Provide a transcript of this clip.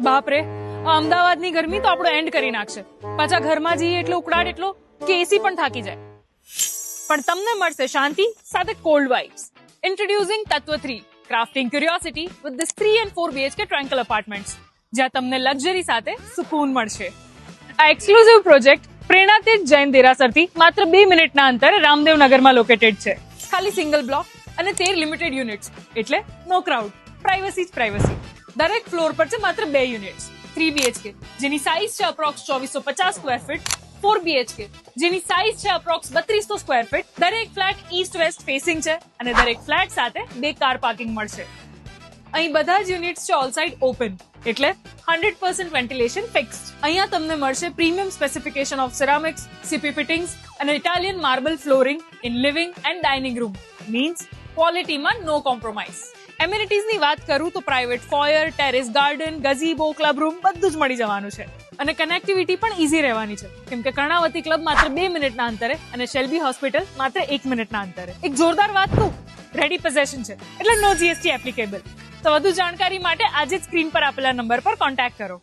બાપરે, અમદાવાદની ગરમી તો આપણો એન્ડ કરી નાખશે. પાછા ઘરમાં જઈએ એટલે ઉકળાટ એટલો કે એસી પણ થાકી જાય. પણ તમને મળશે શાંતિ સાથે કોલ્ડ વાઇબ્સ. ઇન્ટ્રોડ્યુસિંગ તત્વ 3, crafting curiosity with this 3 and 4 BHK triangle apartments, જ્યાં તમને લક્ઝરી સાથે સુકૂન મળશે. આ એક્સક્લુઝિવ પ્રોજેક્ટ પ્રેરણાતીર્થ જૈન દેરાસરથી માત્ર 2 મિનિટના અંતરે રામદેવનગરમાં લોકેટેડ છે. ખાલી સિંગલ બ્લોક અને 13 લિમિટેડ યુનિટ્સ, એટલે નો ક્રાઉડ, પ્રાઇવસી જ પ્રાઇવસી. દરેક ફ્લોર પર છે માત્ર 2 યુનિટ્સ. 3 BHK જેની સાઇઝ છે અપ્રોક્સ 2450 સ્ક્વેર ફીટ, 4 BHK જેની સાઇઝ છે અપ્રોક્સ 3200 સ્ક્વેર ફીટ. દરેક ફ્લેટ ઈસ્ટ વેસ્ટ ફેસિંગ છે અને દરેક ફ્લેટ સાથે 2 કાર પાર્કિંગ મળશે. અહીં બધા જ યુનિટ્સ છે ઓલ સાઇડ ઓપન, એટલે 100% વેન્ટિલેશન ફિક્સ્ડ. અહીંયા તમને મળશે premium specification of ceramics, CP fittings અને Italian marble flooring in living and dining room. Means ક્વોલિટીમાં નો કોમ્પ્રોમાઇઝ. એમ્યુનિટીઝની વાત કરું તો private foyer, terrace garden, gazebo, club room બધું જ મળી જવાનું છે. અને કનેક્ટિવિટી પણ ઈઝી રહેવાની છે, કેમ કે કર્ણાવતી ક્લબ માત્ર 2 મિનિટના અંતરે અને શેલ્બી હોસ્પિટલ માત્ર 1 મિનિટના અંતરે. એક જોરદાર વાત કહું, રેડી પોઝેશન છે એટલે નો GST એપ્લિકેબલ. તો વધુ જાણકારી માટે આજે જ સ્ક્રીન પર આપેલા નંબર પર કોન્ટેક્ટ કરો.